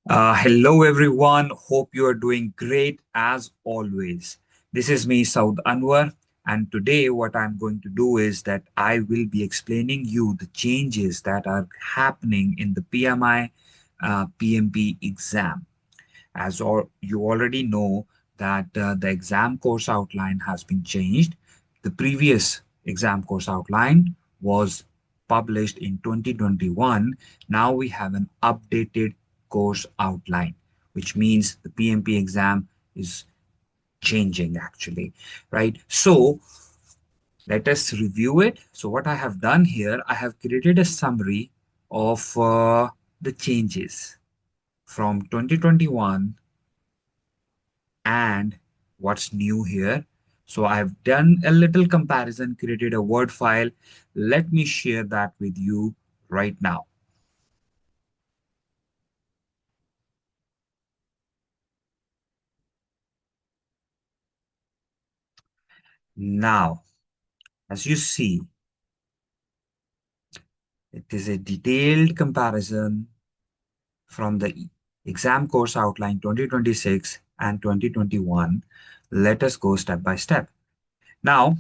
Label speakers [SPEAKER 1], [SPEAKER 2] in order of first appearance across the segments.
[SPEAKER 1] Hello, everyone. Hope you are doing great as always. This is me, Saud Anwar, and today what I'm going to do is that I will be explaining you the changes that are happening in the PMI PMP exam. You already know that the exam course outline has been changed. The previous exam course outline was published in 2021. Now we have an updated course outline, which means the PMP exam is changing actually, right? So let us review it. So what I have done here, I have created a summary of the changes from 2021 and what's new here. So I've done a little comparison, created a Word file. Let me share that with you right now. Now, as you see, it is a detailed comparison from the exam course outline 2026 and 2021. Let us go step by step. Now,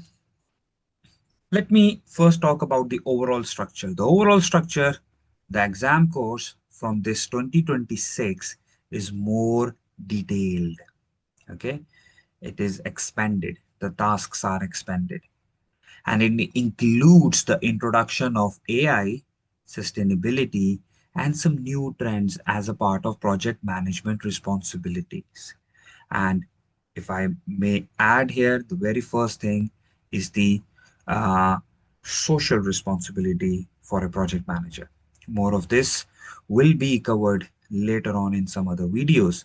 [SPEAKER 1] let me first talk about the overall structure. The overall structure, the exam course from this 2026 is more detailed. Okay, it is expanded. The tasks are expanded, and it includes the introduction of AI, sustainability, and some new trends as a part of project management responsibilities. And if I may add here, the very first thing is the uh, social responsibility for a project manager. More of this will be covered later on in some other videos.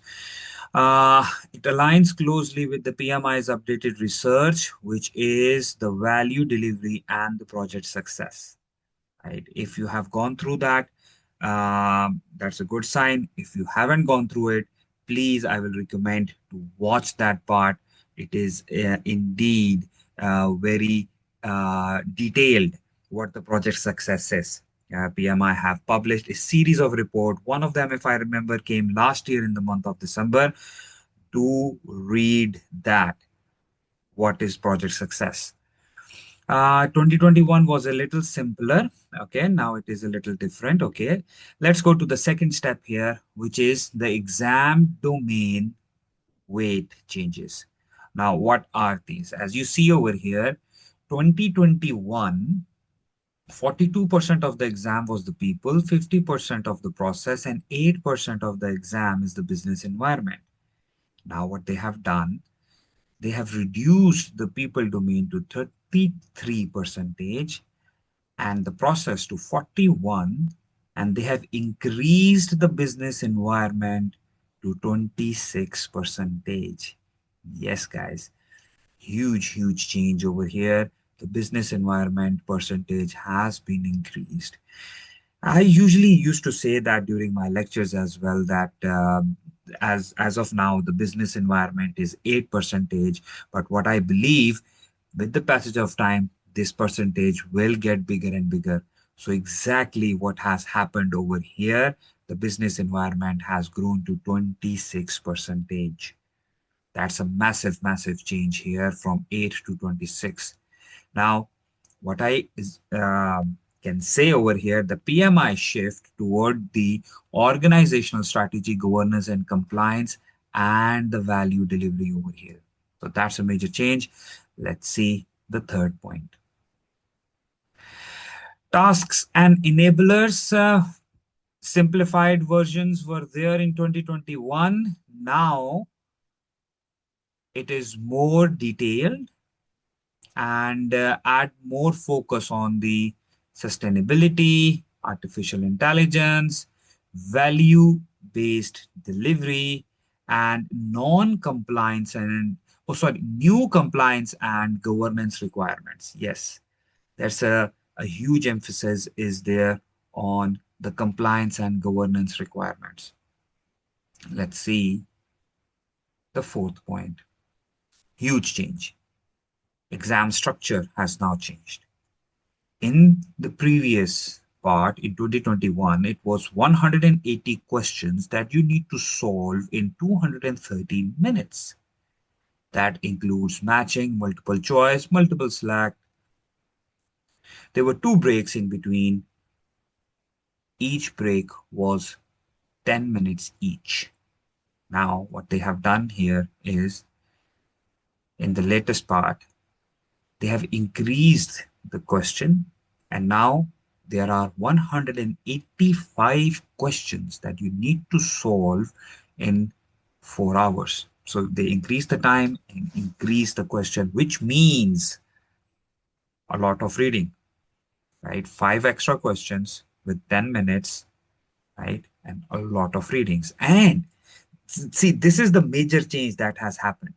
[SPEAKER 1] It aligns closely with the PMI's updated research, which is the value delivery and the project success. Right? If you have gone through that, that's a good sign. If you haven't gone through it, please, I will recommend to watch that part. It is indeed very detailed what the project success is. PMI have published a series of reports. One of them, if I remember, came last year in the month of December. To read that, what is project success? 2021 was a little simpler. Okay, now it is a little different. Okay, let's go to the second step here, which is the exam domain weight changes. Now, what are these? As you see over here, 2021, 42% of the exam was the people, 50% of the process, and 8% of the exam is the business environment. Now, what they have done, they have reduced the people domain to 33 percentage and the process to 41, and they have increased the business environment to 26 percentage. Yes, guys, huge change over here. The business environment percentage has been increased. I usually used to say that during my lectures as well that as of now the business environment is 8 percentage, but what I believe with the passage of time this percentage will get bigger and bigger. So exactly what has happened over here, the business environment has grown to 26 percentage. That's a massive change here from 8 to 26. Now, what I can say over here, the PMI shift toward the organizational strategy, governance, and compliance, and the value delivery over here. So that's a major change. Let's see the third point. Tasks and enablers, simplified versions were there in 2021. Now it is more detailed and add more focus on the sustainability, artificial intelligence, value-based delivery, and non-compliance and new compliance and governance requirements. Yes, there's a huge emphasis is there on the compliance and governance requirements. Let's see the fourth point. Huge change. Exam structure has now changed. In the previous part in 2021, it was 180 questions that you need to solve in 213 minutes. That includes matching, multiple choice, multiple select. There were two breaks in between. Each break was 10 minutes each. Now, what they have done here is in the latest part, they have increased the question, and now there are 185 questions that you need to solve in 4 hours. So they increase the time and increase the question, which means a lot of reading, right? Five extra questions with 10 minutes, right? And a lot of readings. And see, this is the major change that has happened.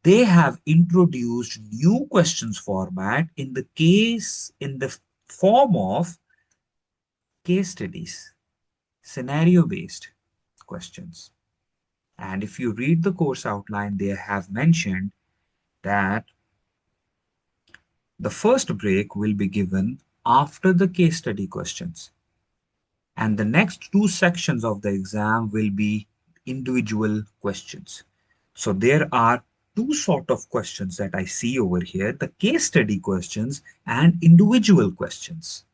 [SPEAKER 1] They have introduced new questions format in the form of case studies, scenario based questions. And if you read the course outline, they have mentioned that the first break will be given after the case study questions, and the next two sections of the exam will be individual questions. So there are two sort of questions that I see over here, the case study questions and individual questions.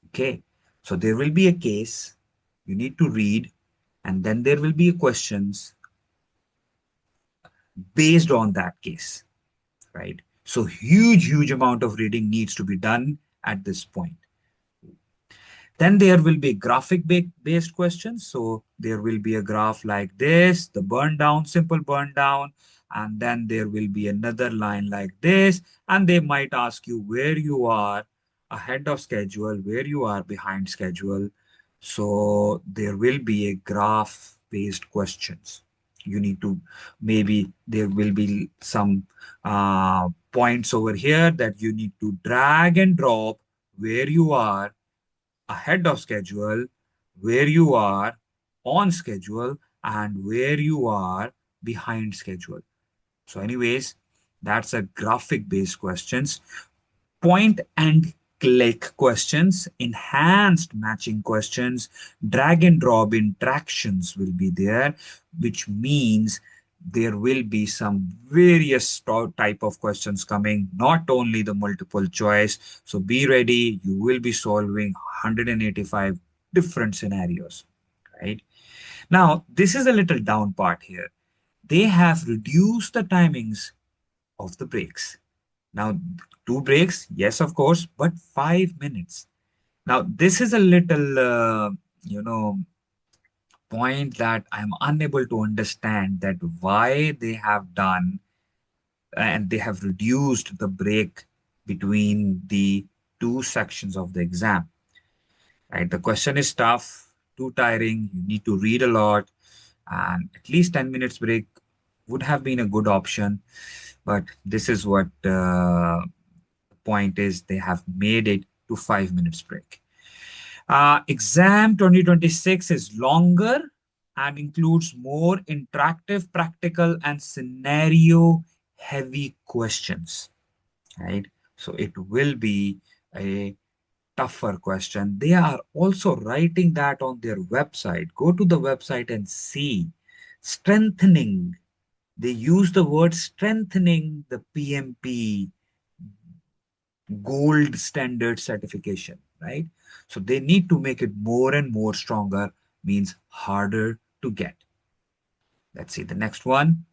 [SPEAKER 1] Okay, so there will be a case you need to read, and then there will be questions based on that case, right? So huge amount of reading needs to be done at this point. Then there will be graphic based questions. So there will be a graph like this, the burn down, simple burn down. And then there will be another line like this. And they might ask you where you are ahead of schedule, where you are behind schedule. So there will be a graph based questions. You need to, maybe there will be some points over here that you need to drag and drop where you are ahead of schedule, where you are on schedule, and where you are behind schedule. So, anyways, that's a graphic based questions. Point and click questions, enhanced matching questions, drag and drop interactions will be there, which means there will be some various type of questions coming, not only the multiple choice. So be ready, you will be solving 185 different scenarios, right? Now, this is a little down part here. They have reduced the timings of the breaks. Now, two breaks, yes, of course, but 5 minutes. Now, this is a little, you know, point that I'm unable to understand that why they have done and they have reduced the break between the two sections of the exam. Right? The question is tough, too tiring. You need to read a lot, and at least 10 minutes break would have been a good option. But this is what point is they have made it to 5 minutes break. Exam 2026 is longer and includes more interactive, practical, and scenario heavy questions, right? So it will be a tougher question. They are also writing that on their website. Go to the website and see. Strengthening. They use the word strengthening the PMP gold standard certification, right? So they need to make it more and more stronger, means harder to get. Let's see the next one.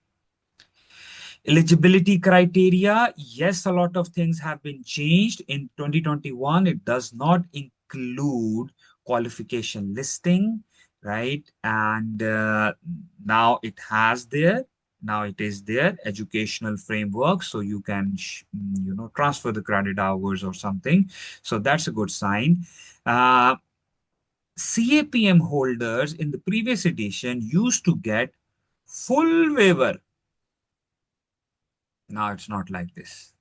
[SPEAKER 1] Eligibility criteria. Yes, a lot of things have been changed. In 2021, it does not include qualification listing, right? And now it has there. Now it is there, educational framework, so you can, transfer the credit hours or something. So that's a good sign. CAPM holders in the previous edition used to get full waiver. Now it's not like this,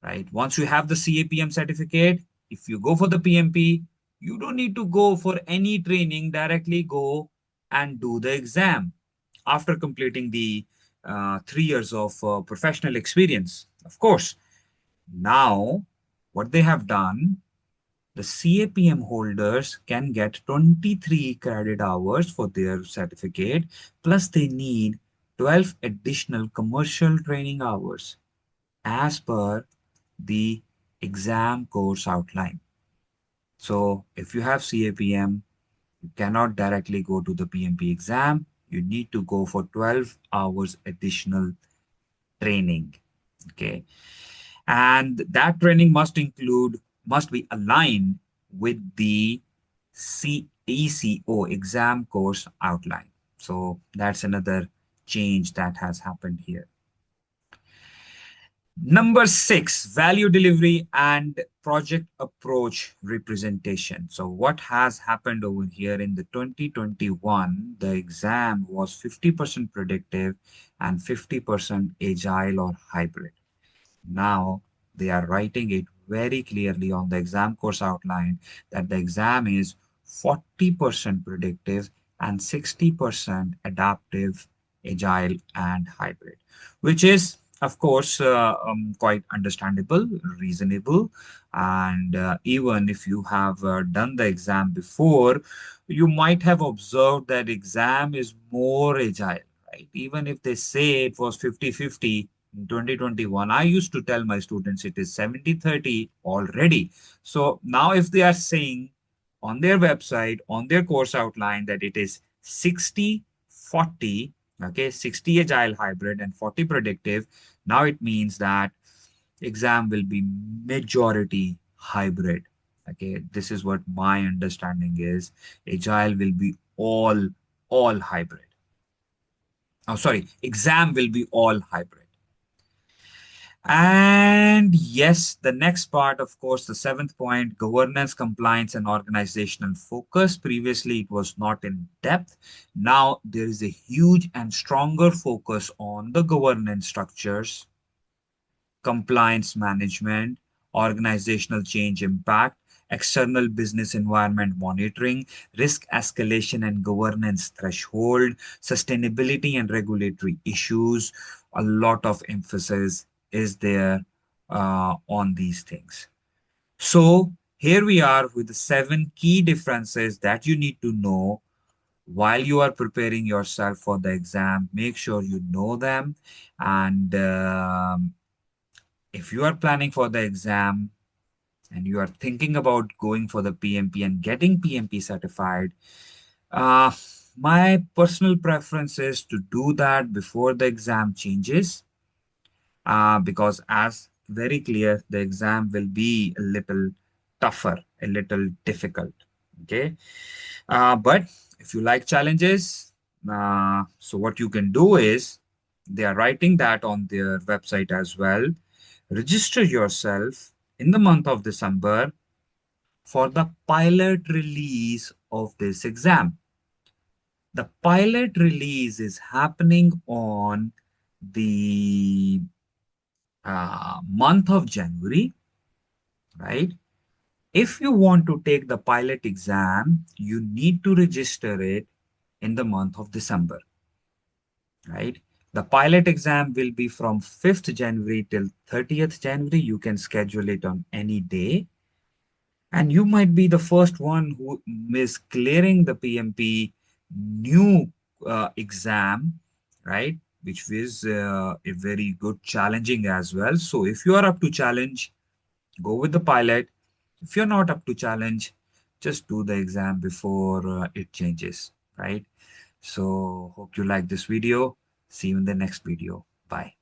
[SPEAKER 1] right? Once you have the CAPM certificate, if you go for the PMP, you don't need to go for any training, directly go and do the exam after completing the 3 years of professional experience. Of course, now what they have done, The CAPM holders can get 23 credit hours for their certificate, plus they need 12 additional commercial training hours as per the exam course outline. So if you have CAPM, you cannot directly go to the PMP exam. You need to go for 12 hours additional training. Okay. And that training must be aligned with the ECO exam course outline. So that's another change that has happened here. Number six, value delivery and project approach representation. So what has happened over here in the 2021, the exam was 50% predictive and 50% agile or hybrid. Now they are writing it very clearly on the exam course outline that the exam is 40% predictive and 60% adaptive, agile, and hybrid, which is, of course, quite understandable, reasonable. And even if you have done the exam before, you might have observed that exam is more agile, right? Even if they say it was 50-50 in 2021, I used to tell my students it is 70-30 already. So now if they are saying on their website, on their course outline that it is 60-40, okay, 60 agile hybrid and 40 predictive, now it means that exam will be majority hybrid. Okay, this is what my understanding is. Agile will be all hybrid. Oh, sorry, exam will be all hybrid. And yes, the next part, of course, the seventh point, governance, compliance, and organizational focus. Previously, it was not in depth. Now, there is a huge and stronger focus on the governance structures, compliance management, organizational change impact, external business environment monitoring, risk escalation and governance threshold, sustainability and regulatory issues. A lot of emphasis is there on these things. So here we are with the seven key differences that you need to know while you are preparing yourself for the exam. Make sure you know them, and if you are planning for the exam and you are thinking about going for the PMP and getting PMP certified, uh, my personal preference is to do that before the exam changes, because as very clear, the exam will be a little tougher, a little difficult. Okay. But if you like challenges, so what you can do is they are writing that on their website as well. Register yourself in the month of December for the pilot release of this exam. The pilot release is happening on the month of January, right? If you want to take the pilot exam, you need to register it in the month of December, right? The pilot exam will be from 5th January till 30th January. You can schedule it on any day. And you might be the first one who is clearing the PMP new exam, right? Which is a very good challenging as well. So if you are up to challenge, go with the pilot. If you're not up to challenge, just do the exam before it changes, right? So hope you like this video. See you in the next video. Bye.